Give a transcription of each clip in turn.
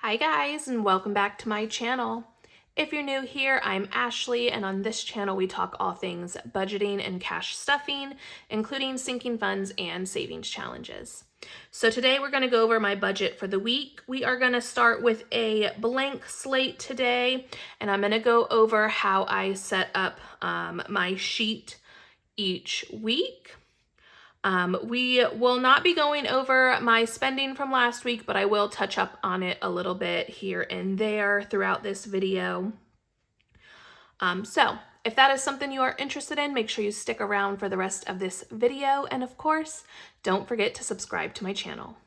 Hi guys, and welcome back to my channel. If you're new here, I'm Ashley, and on this channel we talk all things budgeting and cash stuffing, including sinking funds and savings challenges. So today we're going to go over my budget for the week. We are going to start with a blank slate today, and I'm going to go over how I set up my sheet each week. We will not be going over my spending from last week, but I will touch up on it a little bit here and there throughout this video. So if that is something you are interested in, make sure you stick around for the rest of this video. And of course, don't forget to subscribe to my channel.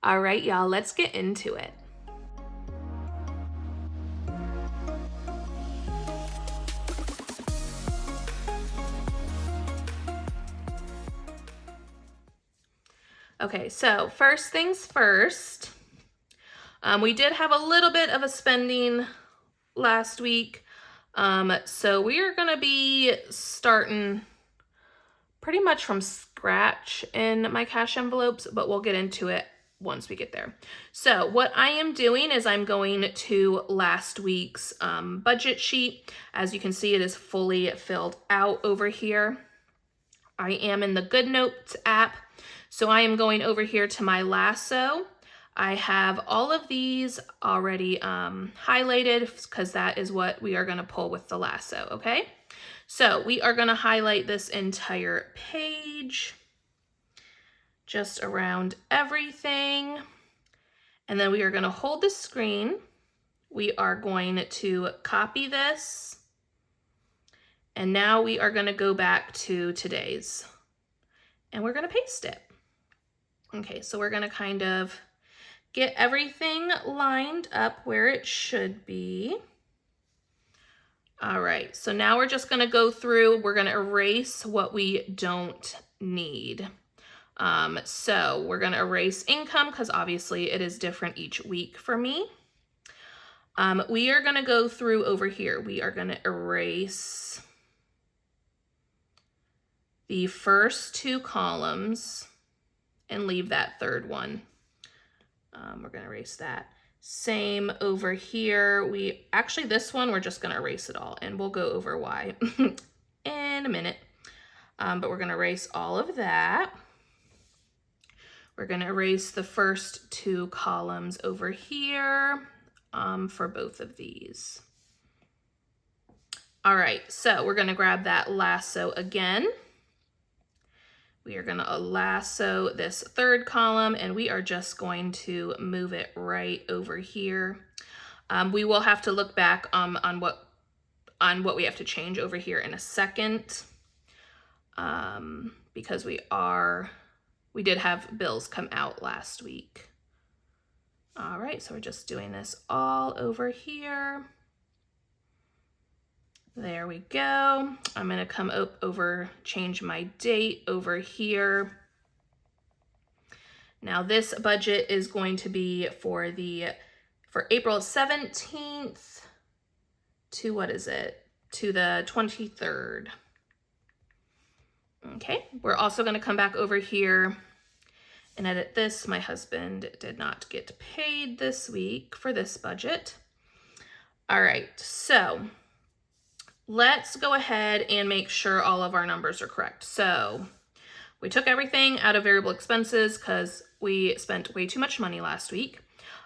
All right, y'all, let's get into it. Okay, so first things first, we did have a little bit of a spending last week. So we are going to be starting pretty much from scratch in my cash envelopes, but we'll get into it once we get there. So what I am doing is I'm going to last week's budget sheet. As you can see, it is fully filled out over here. I am in the GoodNotes app. So I am going over here to my lasso. I have all of these already highlighted because that is what we are going to pull with the lasso, okay? So we are going to highlight this entire page, just around everything. And then we are going to hold the screen. We are going to copy this. And now we are going to go back to today's. And we're going to paste it. Okay, so we're going to kind of get everything lined up where it should be. All right, so now we're just going to go through. We're going to erase what we don't need. So we're going to erase income because obviously it is different each week for me. We are going to go through over here. We are going to erase the first two columns and leave that third one. We're going to erase that. Same over here. This one, we're just going to erase it all, and we'll go over why in a minute. But we're going to erase all of that. We're going to erase the first two columns over here for both of these. All right, so we're going to grab that lasso again. We are going to lasso this third column, and we are just going to move it right over here. We will have to look back on what we have to change over here in a second, because we did have bills come out last week. All right, so we're just doing this all over here. There we go. I'm going to come over, change my date over here. Now this budget is going to be for April 17th to to the 23rd. Okay, we're also going to come back over here and edit this. My husband did not get paid this week for this budget. All right, so let's go ahead and make sure all of our numbers are correct. So we took everything out of variable expenses because we spent way too much money last week.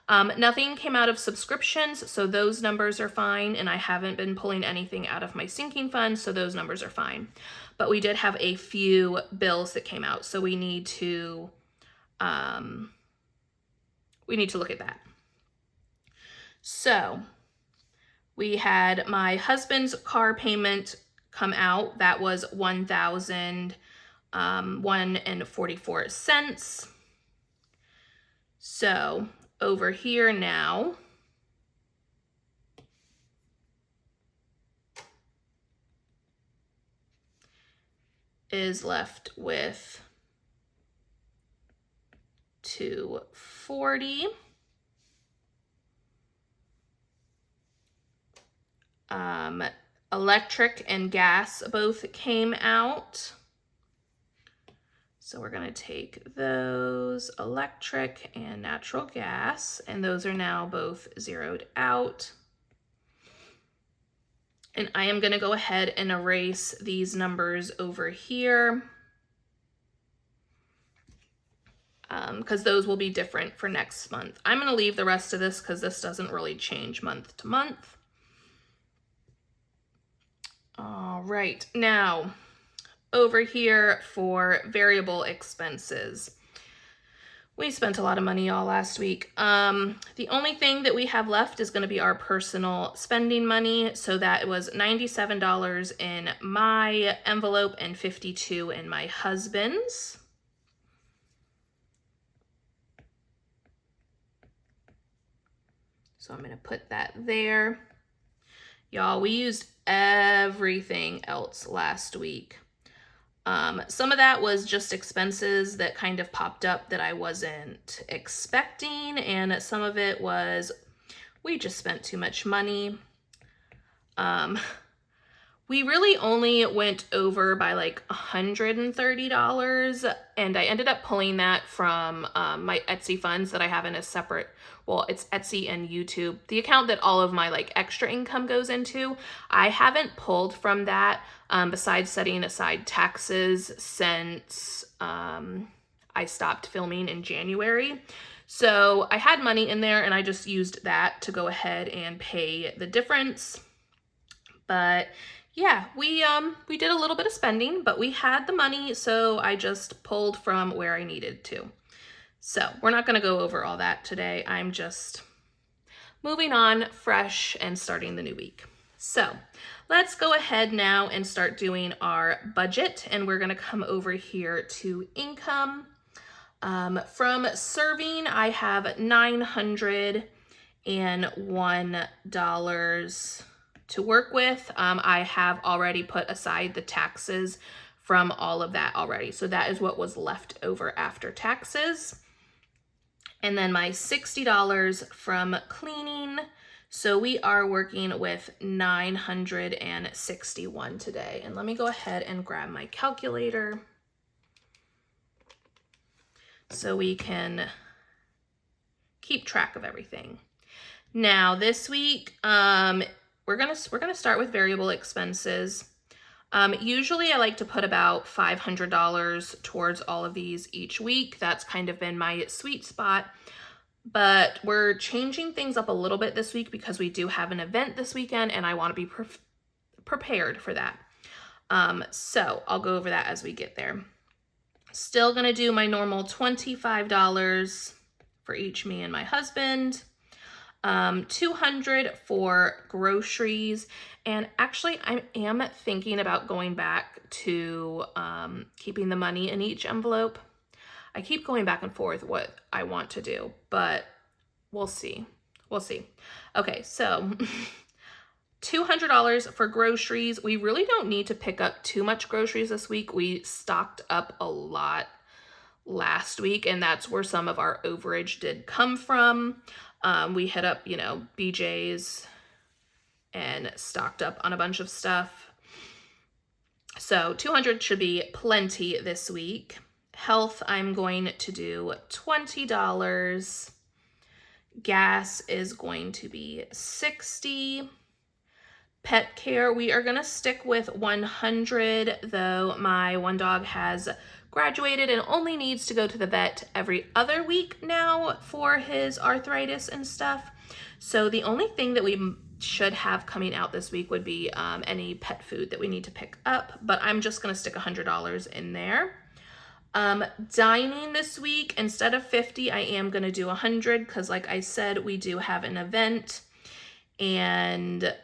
Nothing came out of subscriptions, so those numbers are fine, and I haven't been pulling anything out of my sinking fund, so those numbers are fine. But we did have a few bills that came out, so we need to look at that. So we had my husband's car payment come out. That was $1,001.44. So over here now, is left with $240. Electric and gas both came out. So we're gonna take those electric and natural gas, and those are now both zeroed out. And I am gonna go ahead and erase these numbers over here because those will be different for next month. I'm gonna leave the rest of this because this doesn't really change month to month. All right, now over here for variable expenses. We spent a lot of money all last week. The only thing that we have left is going to be our personal spending money. So that was $97 in my envelope and $52 in my husband's. So I'm going to put that there. Y'all, we used everything else last week. Some of that was just expenses that kind of popped up that I wasn't expecting, and some of it was we just spent too much money. We really only went over by like $130, and I ended up pulling that from my Etsy funds that I have in a separate, well, it's Etsy and YouTube, the account that all of my like extra income goes into. I haven't pulled from that besides setting aside taxes since I stopped filming in January. So I had money in there and I just used that to go ahead and pay the difference. But yeah, we did a little bit of spending, but we had the money, so I just pulled from where I needed to. So we're not gonna go over all that today. I'm just moving on fresh and starting the new week. So let's go ahead now and start doing our budget, and we're gonna come over here to income. From serving, I have $901 to work with. I have already put aside the taxes from all of that already. So that is what was left over after taxes. And then my $60 from cleaning. So we are working with $961 today. And let me go ahead and grab my calculator so we can keep track of everything. Now this week, we're gonna start with variable expenses. Usually I like to put about $500 towards all of these each week. That's kind of been my sweet spot, but we're changing things up a little bit this week because we do have an event this weekend and I want to be prepared for that. So I'll go over that as we get there. Still gonna do my normal $25 for each me and my husband. $200 for groceries, and actually I am thinking about going back to keeping the money in each envelope. I keep going back and forth what I want to do, but we'll see. Okay, so $200 for groceries. We really don't need to pick up too much groceries this week. We stocked up a lot last week, and that's where some of our overage did come from. We hit up, BJ's and stocked up on a bunch of stuff. So $200 should be plenty this week. Health, I'm going to do $20. Gas is going to be $60. Pet care, we are going to stick with $100, though my one dog has graduated and only needs to go to the vet every other week now for his arthritis and stuff. So the only thing that we should have coming out this week would be any pet food that we need to pick up, but I'm just going to stick $100 in there. Dining this week, instead of $50, I am going to do $100 because like I said, we do have an event and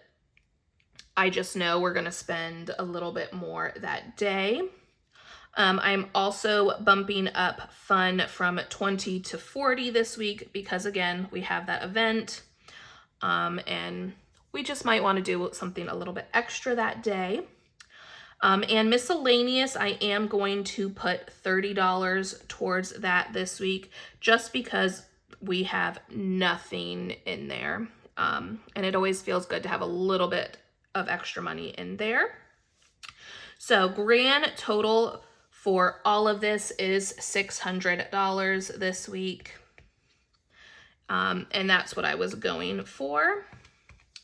I just know we're going to spend a little bit more that day. I'm also bumping up fun from 20 to 40 this week because again, we have that event and we just might want to do something a little bit extra that day. And miscellaneous, I am going to put $30 towards that this week just because we have nothing in there. And it always feels good to have a little bit of extra money in there. So grand total for all of this is $600 this week. And that's what I was going for.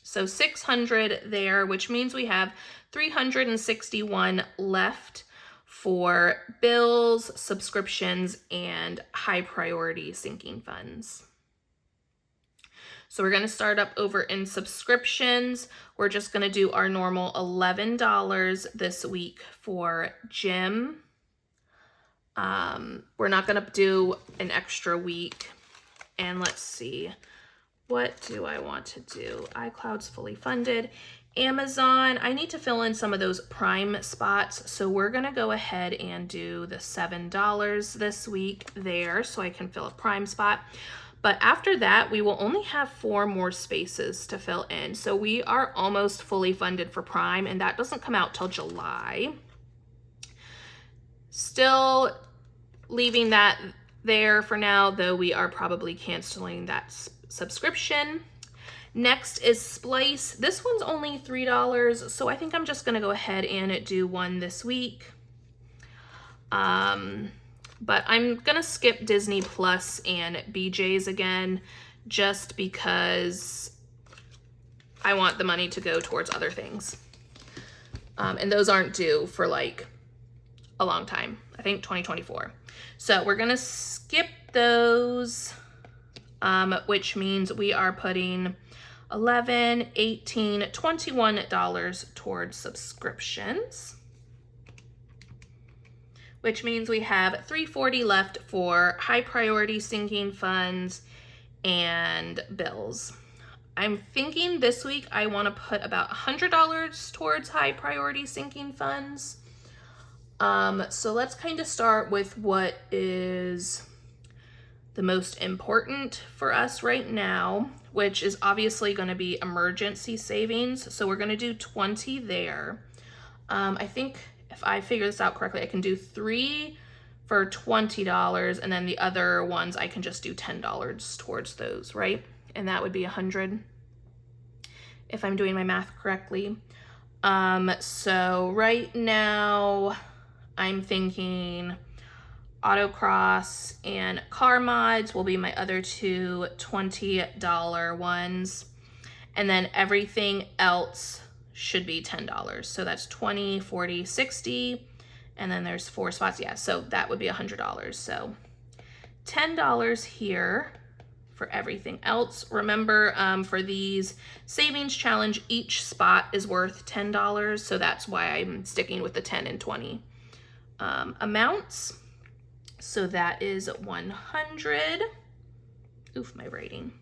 So 600 there, which means we have 361 left for bills, subscriptions, and high priority sinking funds. So we're going to start up over in subscriptions. We're just going to do our normal $11 this week for gym. We're not going to do an extra week. And let's see, what do I want to do? iCloud's fully funded. Amazon, I need to fill in some of those Prime spots. So we're going to go ahead and do the $7 this week there so I can fill a Prime spot. But after that, we will only have 4 more spaces to fill in. So we are almost fully funded for Prime, and that doesn't come out till July. Still leaving that there for now, though we are probably canceling that subscription. Next is Splice. This one's only $3, so I think I'm just gonna go ahead and do one this week. But I'm gonna skip Disney Plus and BJ's again, just because I want the money to go towards other things. And those aren't due for like a long time, I think 2024. So we're gonna skip those, which means we are putting $11, $18, $21 towards subscriptions, which means we have $340 left for high priority sinking funds and bills. I'm thinking this week I want to put about $100 towards high priority sinking funds. So let's kind of start with what is the most important for us right now, which is obviously going to be emergency savings. So we're going to do 20 there. I think if I figure this out correctly, I can do 3 for $20, and then the other ones I can just do $10 towards those, right? And that would be 100 if I'm doing my math correctly. So right now I'm thinking autocross and car mods will be my other 2 $20 ones, and then everything else should be $10. So that's 20, 40, 60, and then there's 4 spots. Yeah, so that would be $100. So $10 here for everything else. Remember, for these savings challenge, each spot is worth $10. So that's why I'm sticking with the 10 and 20 amounts. So that is 100. Oof, my writing.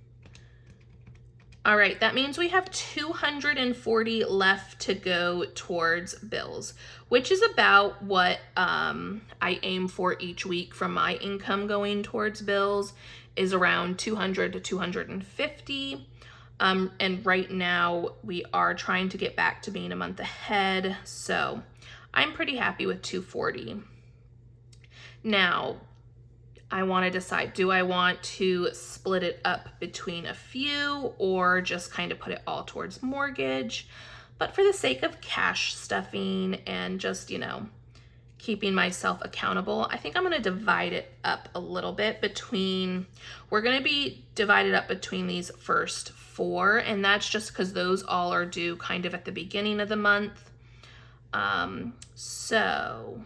All right, that means we have 240 left to go towards bills, which is about what I aim for each week from my income going towards bills, is around 200 to 250. And right now we are trying to get back to being a month ahead. So I'm pretty happy with 240. Now, I want to decide, do I want to split it up between a few or just kind of put it all towards mortgage? But for the sake of cash stuffing and just, you know, keeping myself accountable, I think I'm going to divide it up a little bit between, we're going to be divided up between these first 4, and that's just because those all are due kind of at the beginning of the month. So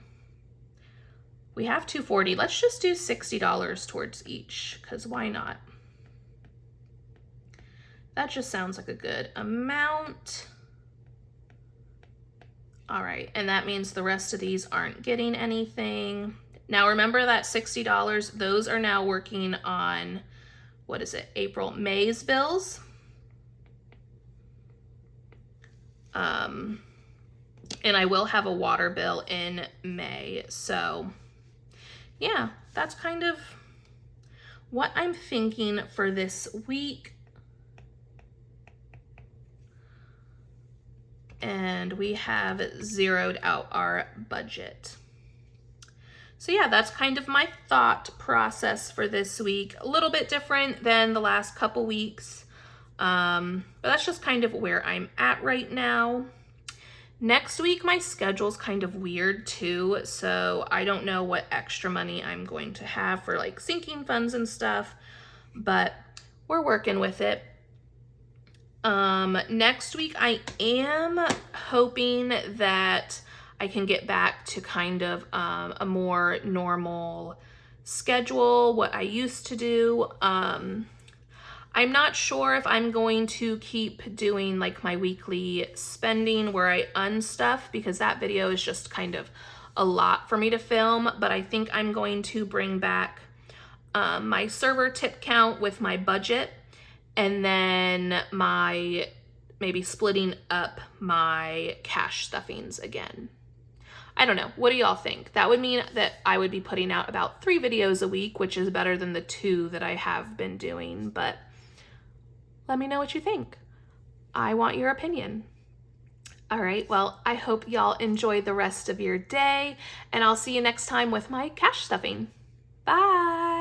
we have 240. Let's just do $60 towards each, because why not? That just sounds like a good amount. All right, and that means the rest of these aren't getting anything. Now remember that $60, those are now working on, what is it, May's bills. And I will have a water bill in May. So yeah, that's kind of what I'm thinking for this week. And we have zeroed out our budget. So yeah, that's kind of my thought process for this week. A little bit different than the last couple weeks, but that's just kind of where I'm at right now. Next week, my schedule's kind of weird too, so I don't know what extra money I'm going to have for like sinking funds and stuff, but we're working with it. Next week, I am hoping that I can get back to kind of a more normal schedule, what I used to do. I'm not sure if I'm going to keep doing like my weekly spending where I unstuff, because that video is just kind of a lot for me to film, but I think I'm going to bring back my server tip count with my budget, and then maybe splitting up my cash stuffings again. I don't know. What do y'all think? That would mean that I would be putting out about 3 videos a week, which is better than the 2 that I have been doing, but let me know what you think. I want your opinion. All right, well, I hope y'all enjoy the rest of your day, and I'll see you next time with my cash stuffing. Bye.